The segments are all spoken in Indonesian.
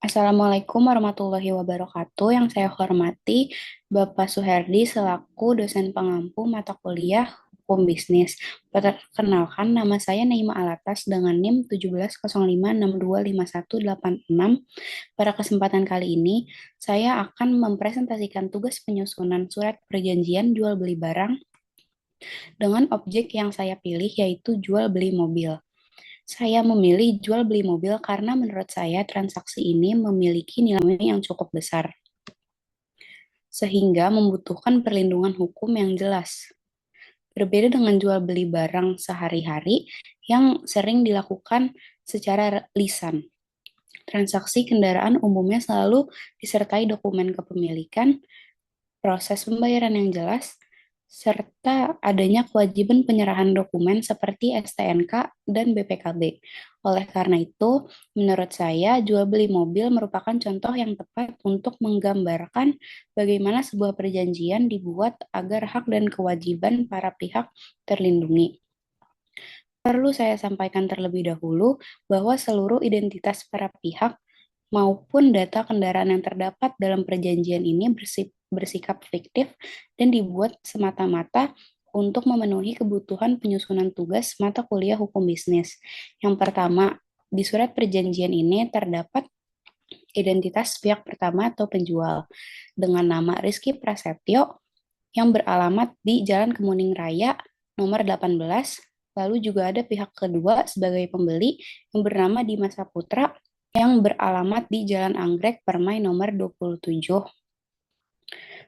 Assalamualaikum warahmatullahi wabarakatuh. Yang saya hormati Bapak Suherdi selaku dosen pengampu mata kuliah Hukum Bisnis. Perkenalkan, nama saya Naima Alatas dengan NIM 1705625186. Pada kesempatan kali ini, saya akan mempresentasikan tugas penyusunan surat perjanjian jual beli barang dengan objek yang saya pilih yaitu jual beli mobil. Saya memilih jual beli mobil karena menurut saya transaksi ini memiliki nilai yang cukup besar, sehingga membutuhkan perlindungan hukum yang jelas. Berbeda dengan jual beli barang sehari-hari yang sering dilakukan secara lisan. Transaksi kendaraan umumnya selalu disertai dokumen kepemilikan, proses pembayaran yang jelas, serta adanya kewajiban penyerahan dokumen seperti STNK dan BPKB. Oleh karena itu, menurut saya, jual beli mobil merupakan contoh yang tepat untuk menggambarkan bagaimana sebuah perjanjian dibuat agar hak dan kewajiban para pihak terlindungi. Perlu saya sampaikan terlebih dahulu bahwa seluruh identitas para pihak maupun data kendaraan yang terdapat dalam perjanjian ini bersikap fiktif dan dibuat semata-mata untuk memenuhi kebutuhan penyusunan tugas mata kuliah hukum bisnis. Yang pertama, di surat perjanjian ini terdapat identitas pihak pertama atau penjual dengan nama Rizky Prasetyo yang beralamat di Jalan Kemuning Raya nomor 18. Lalu juga ada pihak kedua sebagai pembeli yang bernama Dimas Saputra yang beralamat di Jalan Anggrek Permai nomor 27.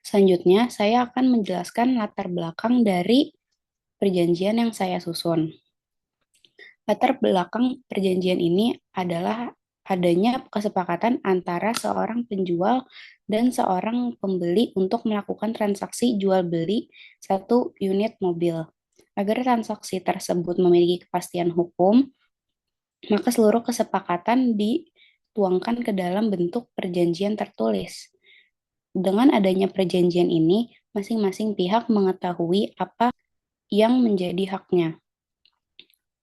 Selanjutnya, saya akan menjelaskan latar belakang dari perjanjian yang saya susun. Latar belakang perjanjian ini adalah adanya kesepakatan antara seorang penjual dan seorang pembeli untuk melakukan transaksi jual beli satu unit mobil. Agar transaksi tersebut memiliki kepastian hukum, maka seluruh kesepakatan dituangkan ke dalam bentuk perjanjian tertulis. Dengan adanya perjanjian ini, masing-masing pihak mengetahui apa yang menjadi haknya,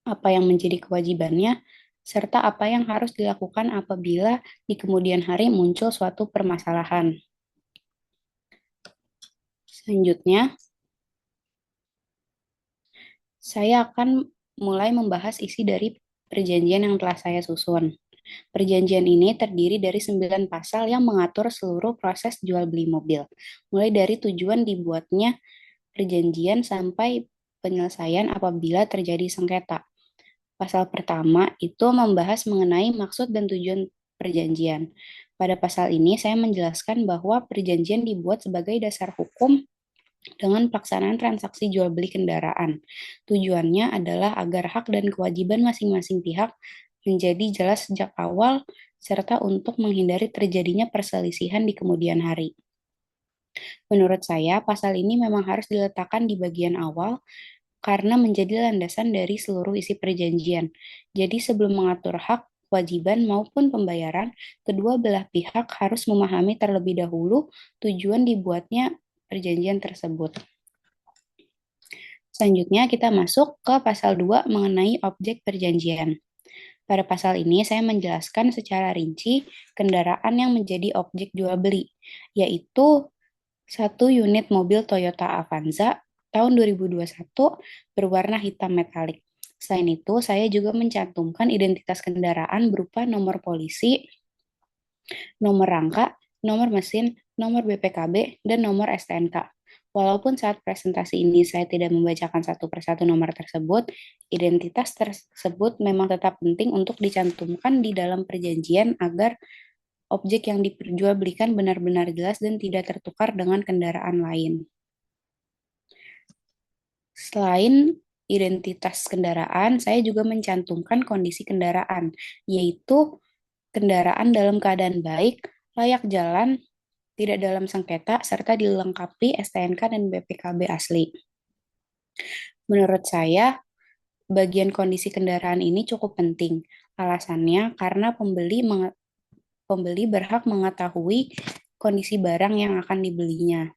apa yang menjadi kewajibannya, serta apa yang harus dilakukan apabila di kemudian hari muncul suatu permasalahan. Selanjutnya, saya akan mulai membahas isi dari perjanjian yang telah saya susun. Perjanjian ini terdiri dari 9 pasal yang mengatur seluruh proses jual beli mobil, mulai dari tujuan dibuatnya perjanjian sampai penyelesaian apabila terjadi sengketa. Pasal pertama itu membahas mengenai maksud dan tujuan perjanjian. Pada pasal ini saya menjelaskan bahwa perjanjian dibuat sebagai dasar hukum dengan pelaksanaan transaksi jual beli kendaraan. Tujuannya adalah agar hak dan kewajiban masing-masing pihak menjadi jelas sejak awal serta untuk menghindari terjadinya perselisihan di kemudian hari. Menurut saya, pasal ini memang harus diletakkan di bagian awal karena menjadi landasan dari seluruh isi perjanjian. Jadi sebelum mengatur hak, kewajiban maupun pembayaran, kedua belah pihak harus memahami terlebih dahulu tujuan dibuatnya perjanjian tersebut. Selanjutnya kita masuk ke pasal 2 mengenai objek perjanjian. Pada pasal ini saya menjelaskan secara rinci kendaraan yang menjadi objek jual beli, yaitu satu unit mobil Toyota Avanza tahun 2021 berwarna hitam metalik. Selain itu, saya juga mencantumkan identitas kendaraan berupa nomor polisi, nomor rangka, nomor mesin, nomor BPKB, dan nomor STNK. Walaupun saat presentasi ini saya tidak membacakan satu persatu nomor tersebut, identitas tersebut memang tetap penting untuk dicantumkan di dalam perjanjian agar objek yang diperjualbelikan benar-benar jelas dan tidak tertukar dengan kendaraan lain. Selain identitas kendaraan, saya juga mencantumkan kondisi kendaraan, yaitu kendaraan dalam keadaan baik, layak jalan, tidak dalam sengketa, serta dilengkapi STNK dan BPKB asli. Menurut saya, bagian kondisi kendaraan ini cukup penting. Alasannya karena pembeli berhak mengetahui kondisi barang yang akan dibelinya.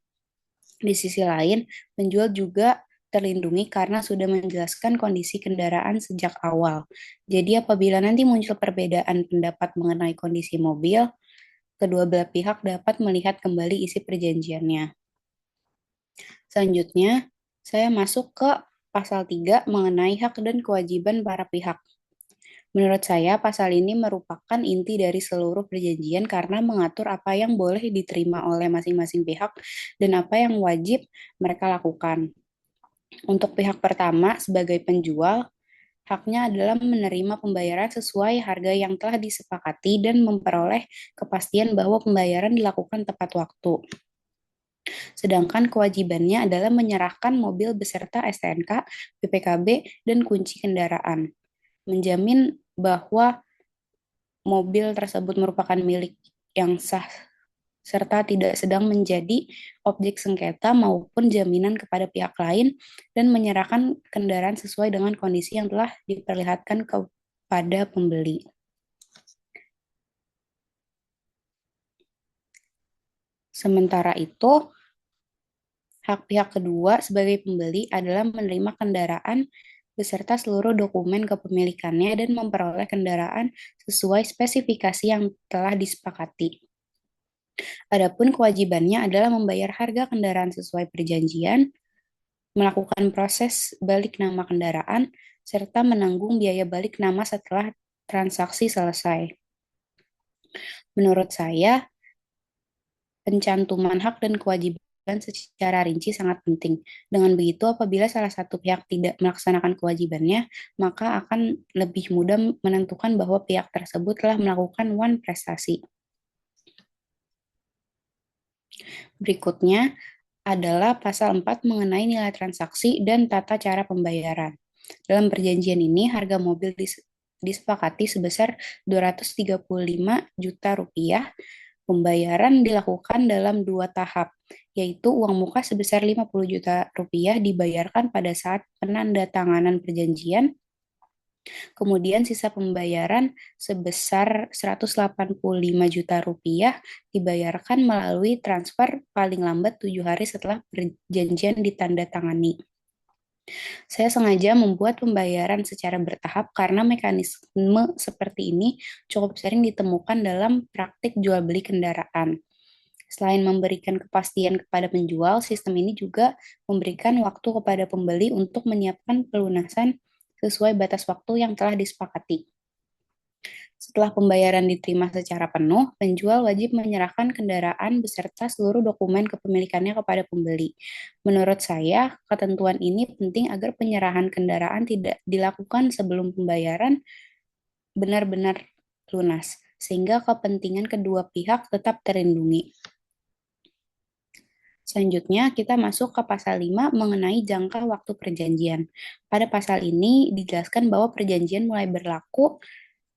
Di sisi lain, penjual juga terlindungi karena sudah menjelaskan kondisi kendaraan sejak awal. Jadi apabila nanti muncul perbedaan pendapat mengenai kondisi mobil, kedua belah pihak dapat melihat kembali isi perjanjiannya. Selanjutnya, saya masuk ke pasal 3 mengenai hak dan kewajiban para pihak. Menurut saya, pasal ini merupakan inti dari seluruh perjanjian karena mengatur apa yang boleh diterima oleh masing-masing pihak dan apa yang wajib mereka lakukan. Untuk pihak pertama, sebagai penjual, haknya adalah menerima pembayaran sesuai harga yang telah disepakati dan memperoleh kepastian bahwa pembayaran dilakukan tepat waktu. Sedangkan kewajibannya adalah menyerahkan mobil beserta STNK, BPKB, dan kunci kendaraan. Menjamin bahwa mobil tersebut merupakan milik yang sah serta tidak sedang menjadi objek sengketa maupun jaminan kepada pihak lain dan menyerahkan kendaraan sesuai dengan kondisi yang telah diperlihatkan kepada pembeli. Sementara itu, hak pihak kedua sebagai pembeli adalah menerima kendaraan beserta seluruh dokumen kepemilikannya dan memperoleh kendaraan sesuai spesifikasi yang telah disepakati. Adapun kewajibannya adalah membayar harga kendaraan sesuai perjanjian, melakukan proses balik nama kendaraan, serta menanggung biaya balik nama setelah transaksi selesai. Menurut saya, pencantuman hak dan kewajiban secara rinci sangat penting. Dengan begitu, apabila salah satu pihak tidak melaksanakan kewajibannya, maka akan lebih mudah menentukan bahwa pihak tersebut telah melakukan one prestasi. Berikutnya adalah pasal 4 mengenai nilai transaksi dan tata cara pembayaran. Dalam perjanjian ini, harga mobil disepakati sebesar 235 juta rupiah. Pembayaran dilakukan dalam dua tahap, yaitu uang muka sebesar 50 juta rupiah dibayarkan pada saat penandatanganan perjanjian, kemudian sisa pembayaran sebesar 185 juta rupiah dibayarkan melalui transfer paling lambat 7 hari setelah perjanjian ditandatangani. Saya sengaja membuat pembayaran secara bertahap karena mekanisme seperti ini cukup sering ditemukan dalam praktik jual beli kendaraan. Selain memberikan kepastian kepada penjual, sistem ini juga memberikan waktu kepada pembeli untuk menyiapkan pelunasan sesuai batas waktu yang telah disepakati. Setelah pembayaran diterima secara penuh, penjual wajib menyerahkan kendaraan beserta seluruh dokumen kepemilikannya kepada pembeli. Menurut saya, ketentuan ini penting agar penyerahan kendaraan tidak dilakukan sebelum pembayaran benar-benar lunas, sehingga kepentingan kedua pihak tetap terlindungi. Selanjutnya, kita masuk ke pasal 5 mengenai jangka waktu perjanjian. Pada pasal ini dijelaskan bahwa perjanjian mulai berlaku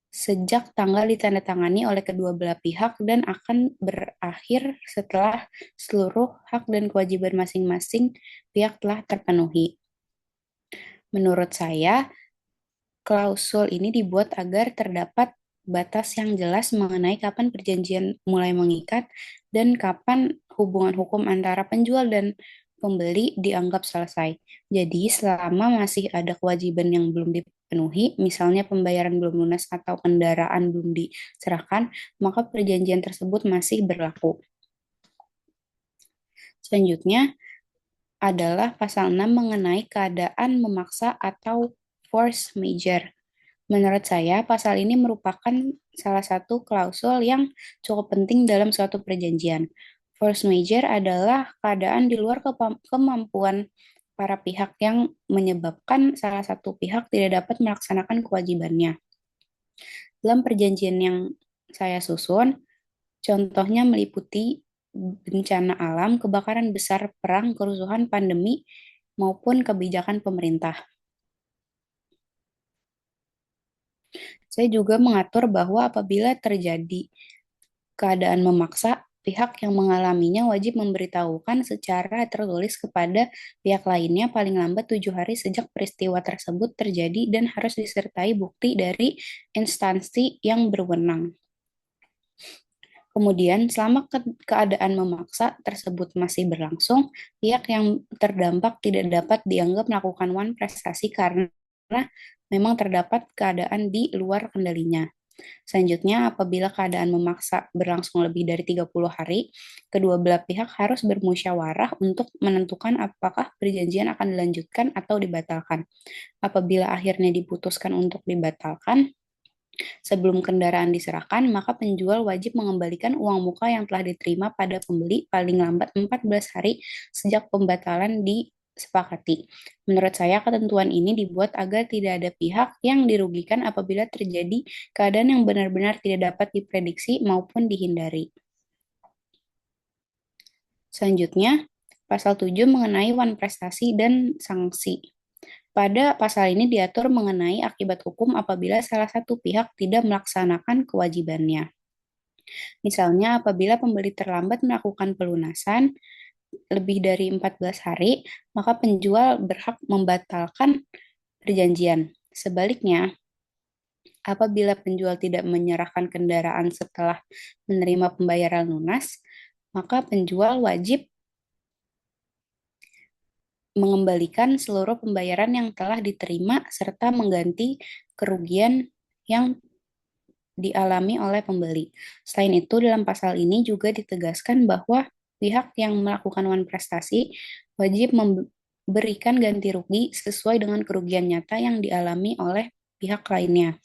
sejak tanggal ditandatangani oleh kedua belah pihak dan akan berakhir setelah seluruh hak dan kewajiban masing-masing pihak telah terpenuhi. Menurut saya, klausul ini dibuat agar terdapat batas yang jelas mengenai kapan perjanjian mulai mengikat dan kapan hubungan hukum antara penjual dan pembeli dianggap selesai. Jadi, selama masih ada kewajiban yang belum dipenuhi, misalnya pembayaran belum lunas atau kendaraan belum diserahkan, maka perjanjian tersebut masih berlaku. Selanjutnya adalah pasal 6 mengenai keadaan memaksa atau force majeure. Menurut saya, pasal ini merupakan salah satu klausul yang cukup penting dalam suatu perjanjian. Force majeure adalah keadaan di luar kemampuan para pihak yang menyebabkan salah satu pihak tidak dapat melaksanakan kewajibannya. Dalam perjanjian yang saya susun, contohnya meliputi bencana alam, kebakaran besar, perang, kerusuhan, pandemi, maupun kebijakan pemerintah. Saya juga mengatur bahwa apabila terjadi keadaan memaksa, pihak yang mengalaminya wajib memberitahukan secara tertulis kepada pihak lainnya paling lambat 7 hari sejak peristiwa tersebut terjadi dan harus disertai bukti dari instansi yang berwenang. Kemudian, selama keadaan memaksa tersebut masih berlangsung, pihak yang terdampak tidak dapat dianggap melakukan one prestasi karena memang terdapat keadaan di luar kendalinya. Selanjutnya, apabila keadaan memaksa berlangsung lebih dari 30 hari, kedua belah pihak harus bermusyawarah untuk menentukan apakah perjanjian akan dilanjutkan atau dibatalkan. Apabila akhirnya diputuskan untuk dibatalkan, sebelum kendaraan diserahkan, maka penjual wajib mengembalikan uang muka yang telah diterima pada pembeli paling lambat 14 hari sejak pembatalan disepakati. Menurut saya, ketentuan ini dibuat agar tidak ada pihak yang dirugikan apabila terjadi keadaan yang benar-benar tidak dapat diprediksi maupun dihindari. Selanjutnya, pasal 7 mengenai wan prestasi dan sanksi. Pada pasal ini diatur mengenai akibat hukum apabila salah satu pihak tidak melaksanakan kewajibannya. Misalnya, apabila pembeli terlambat melakukan pelunasan lebih dari 14 hari, maka penjual berhak membatalkan perjanjian. Sebaliknya, apabila penjual tidak menyerahkan kendaraan setelah menerima pembayaran lunas, maka penjual wajib mengembalikan seluruh pembayaran yang telah diterima serta mengganti kerugian yang dialami oleh pembeli. Selain itu, dalam pasal ini juga ditegaskan bahwa pihak yang melakukan wan prestasi wajib memberikan ganti rugi sesuai dengan kerugian nyata yang dialami oleh pihak lainnya.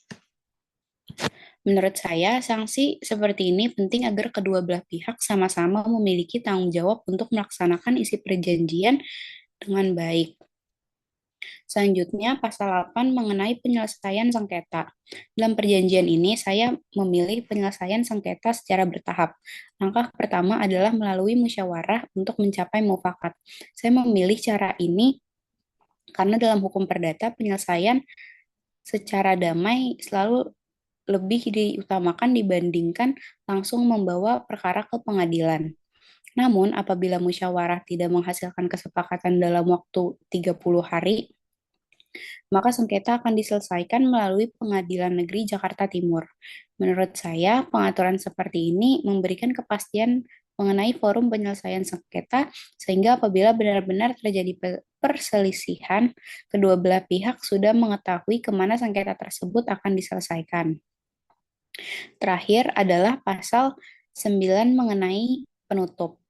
Menurut saya, sanksi seperti ini penting agar kedua belah pihak sama-sama memiliki tanggung jawab untuk melaksanakan isi perjanjian dengan baik. Selanjutnya, pasal 8 mengenai penyelesaian sengketa. Dalam perjanjian ini, saya memilih penyelesaian sengketa secara bertahap. Langkah pertama adalah melalui musyawarah untuk mencapai mufakat. Saya memilih cara ini karena dalam hukum perdata, penyelesaian secara damai selalu lebih diutamakan dibandingkan langsung membawa perkara ke pengadilan. Namun, apabila musyawarah tidak menghasilkan kesepakatan dalam waktu 30 hari, maka sengketa akan diselesaikan melalui Pengadilan Negeri Jakarta Timur. Menurut saya, pengaturan seperti ini memberikan kepastian mengenai forum penyelesaian sengketa, sehingga apabila benar-benar terjadi perselisihan, kedua belah pihak sudah mengetahui kemana sengketa tersebut akan diselesaikan. Terakhir adalah pasal 9 mengenai penutup.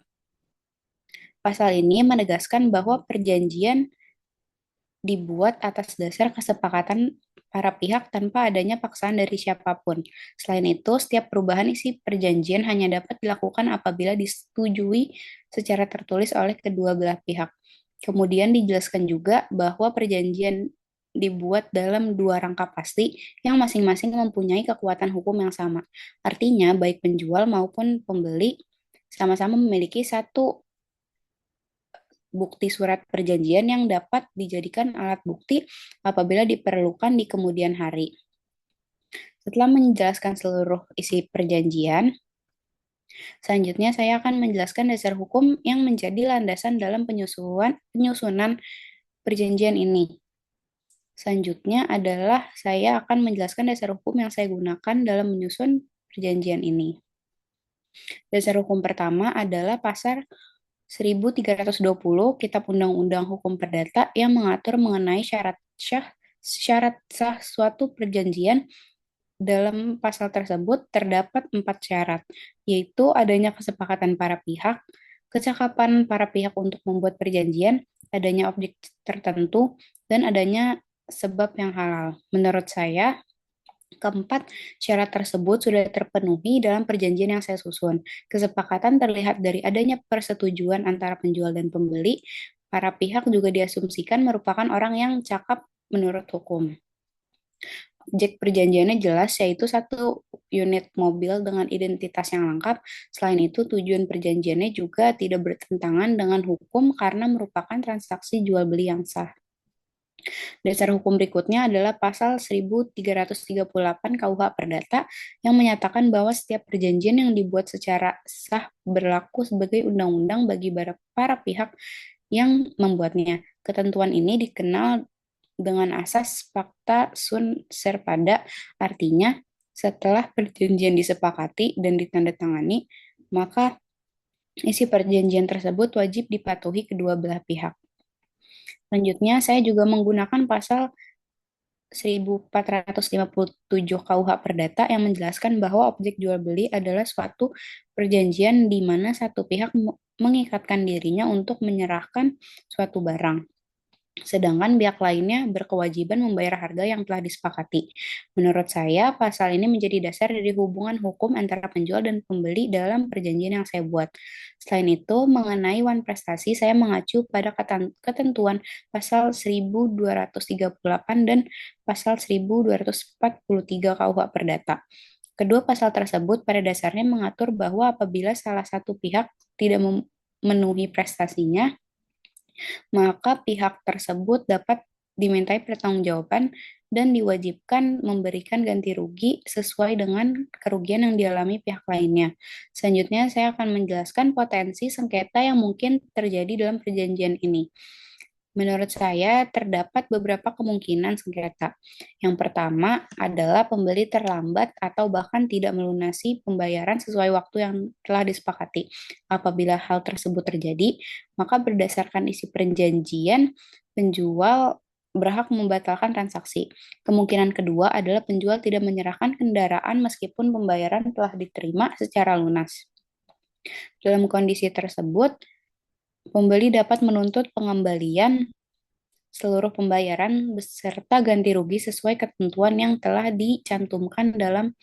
Pasal ini menegaskan bahwa perjanjian dibuat atas dasar kesepakatan para pihak tanpa adanya paksaan dari siapapun. Selain itu, setiap perubahan isi perjanjian hanya dapat dilakukan apabila disetujui secara tertulis oleh kedua belah pihak. Kemudian dijelaskan juga bahwa perjanjian dibuat dalam dua rangka pasti yang masing-masing mempunyai kekuatan hukum yang sama. Artinya, baik penjual maupun pembeli sama-sama memiliki satu bukti surat perjanjian yang dapat dijadikan alat bukti apabila diperlukan di kemudian hari. Setelah menjelaskan seluruh isi perjanjian, selanjutnya saya akan menjelaskan dasar hukum yang menjadi landasan dalam penyusunan perjanjian ini. Selanjutnya adalah saya akan menjelaskan dasar hukum yang saya gunakan dalam menyusun perjanjian ini. Dasar hukum pertama adalah pasal 1320 Kitab Undang-Undang Hukum Perdata yang mengatur mengenai syarat sah suatu perjanjian. Dalam pasal tersebut terdapat 4 syarat, yaitu adanya kesepakatan para pihak, kecakapan para pihak untuk membuat perjanjian, adanya objek tertentu, dan adanya sebab yang halal. Menurut saya, keempat syarat tersebut sudah terpenuhi dalam perjanjian yang saya susun. Kesepakatan terlihat dari adanya persetujuan antara penjual dan pembeli. Para pihak juga diasumsikan merupakan orang yang cakap menurut hukum. Objek perjanjiannya jelas, yaitu satu unit mobil dengan identitas yang lengkap. Selain itu, tujuan perjanjiannya juga tidak bertentangan dengan hukum karena merupakan transaksi jual beli yang sah. Dasar hukum berikutnya adalah pasal 1338 KUH Perdata yang menyatakan bahwa setiap perjanjian yang dibuat secara sah berlaku sebagai undang-undang bagi para pihak yang membuatnya. Ketentuan ini dikenal dengan asas pacta sunt servanda, artinya setelah perjanjian disepakati dan ditandatangani, maka isi perjanjian tersebut wajib dipatuhi kedua belah pihak. Selanjutnya, saya juga menggunakan pasal 1457 KUH Perdata yang menjelaskan bahwa objek jual beli adalah suatu perjanjian di mana satu pihak mengikatkan dirinya untuk menyerahkan suatu barang. Sedangkan pihak lainnya berkewajiban membayar harga yang telah disepakati. Menurut saya, pasal ini menjadi dasar dari hubungan hukum antara penjual dan pembeli dalam perjanjian yang saya buat. Selain itu, mengenai wan prestasi, saya mengacu pada ketentuan pasal 1238 dan pasal 1243 KUH Perdata. Kedua pasal tersebut pada dasarnya mengatur bahwa apabila salah satu pihak tidak memenuhi prestasinya, maka pihak tersebut dapat dimintai pertanggungjawaban dan diwajibkan memberikan ganti rugi sesuai dengan kerugian yang dialami pihak lainnya. Selanjutnya, saya akan menjelaskan potensi sengketa yang mungkin terjadi dalam perjanjian ini. Menurut saya, terdapat beberapa kemungkinan sengketa. Yang pertama adalah pembeli terlambat atau bahkan tidak melunasi pembayaran sesuai waktu yang telah disepakati. Apabila hal tersebut terjadi, maka berdasarkan isi perjanjian, penjual berhak membatalkan transaksi. Kemungkinan kedua adalah penjual tidak menyerahkan kendaraan meskipun pembayaran telah diterima secara lunas. Dalam kondisi tersebut, pembeli dapat menuntut pengembalian seluruh pembayaran beserta ganti rugi sesuai ketentuan yang telah dicantumkan dalam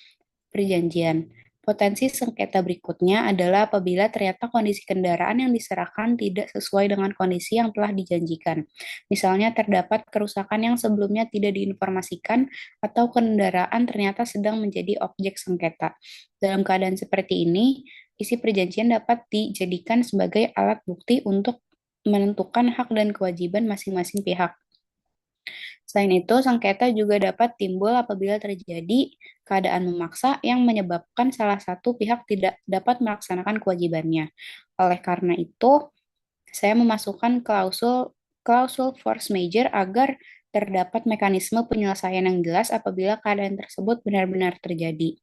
perjanjian. Potensi sengketa berikutnya adalah apabila ternyata kondisi kendaraan yang diserahkan tidak sesuai dengan kondisi yang telah dijanjikan. Misalnya terdapat kerusakan yang sebelumnya tidak diinformasikan atau kendaraan ternyata sedang menjadi objek sengketa. Dalam keadaan seperti ini, isi perjanjian dapat dijadikan sebagai alat bukti untuk menentukan hak dan kewajiban masing-masing pihak. Selain itu, sengketa juga dapat timbul apabila terjadi keadaan memaksa yang menyebabkan salah satu pihak tidak dapat melaksanakan kewajibannya. Oleh karena itu, saya memasukkan klausul klausul force majeure agar terdapat mekanisme penyelesaian yang jelas apabila keadaan tersebut benar-benar terjadi.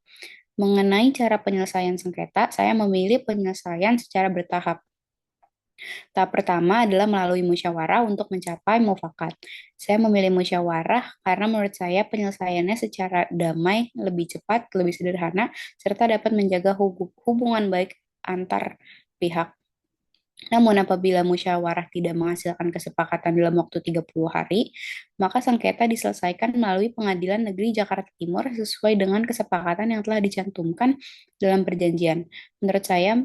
Mengenai cara penyelesaian sengketa, saya memilih penyelesaian secara bertahap. Tahap pertama adalah melalui musyawarah untuk mencapai mufakat. Saya memilih musyawarah karena menurut saya penyelesaiannya secara damai, lebih cepat, lebih sederhana, serta dapat menjaga hubungan baik antar pihak. Namun apabila musyawarah tidak menghasilkan kesepakatan dalam waktu 30 hari, maka sengketa diselesaikan melalui Pengadilan Negeri Jakarta Timur sesuai dengan kesepakatan yang telah dicantumkan dalam perjanjian. Menurut saya,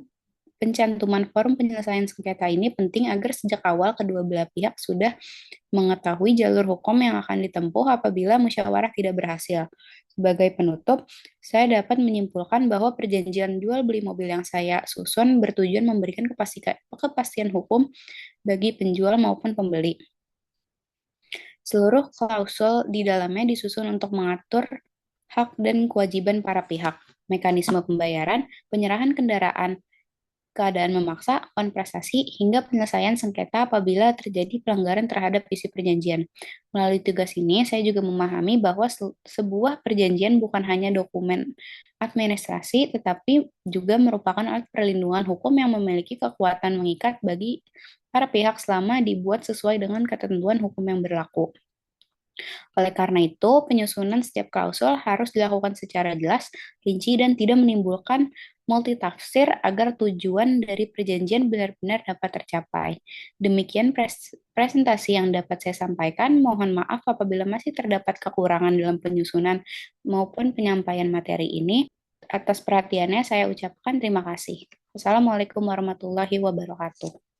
pencantuman forum penyelesaian sengketa ini penting agar sejak awal kedua belah pihak sudah mengetahui jalur hukum yang akan ditempuh apabila musyawarah tidak berhasil. Sebagai penutup, saya dapat menyimpulkan bahwa perjanjian jual beli mobil yang saya susun bertujuan memberikan kepastian hukum bagi penjual maupun pembeli. Seluruh klausul di dalamnya disusun untuk mengatur hak dan kewajiban para pihak, mekanisme pembayaran, penyerahan kendaraan, keadaan memaksa, konprestasi, hingga penyelesaian sengketa apabila terjadi pelanggaran terhadap isi perjanjian. Melalui tugas ini, saya juga memahami bahwa sebuah perjanjian bukan hanya dokumen administrasi, tetapi juga merupakan alat perlindungan hukum yang memiliki kekuatan mengikat bagi para pihak selama dibuat sesuai dengan ketentuan hukum yang berlaku. Oleh karena itu, penyusunan setiap klausul harus dilakukan secara jelas, rinci, dan tidak menimbulkan multitafsir agar tujuan dari perjanjian benar-benar dapat tercapai. Demikian presentasi yang dapat saya sampaikan. Mohon maaf apabila masih terdapat kekurangan dalam penyusunan maupun penyampaian materi ini. Atas perhatiannya saya ucapkan terima kasih. Wassalamualaikum warahmatullahi wabarakatuh.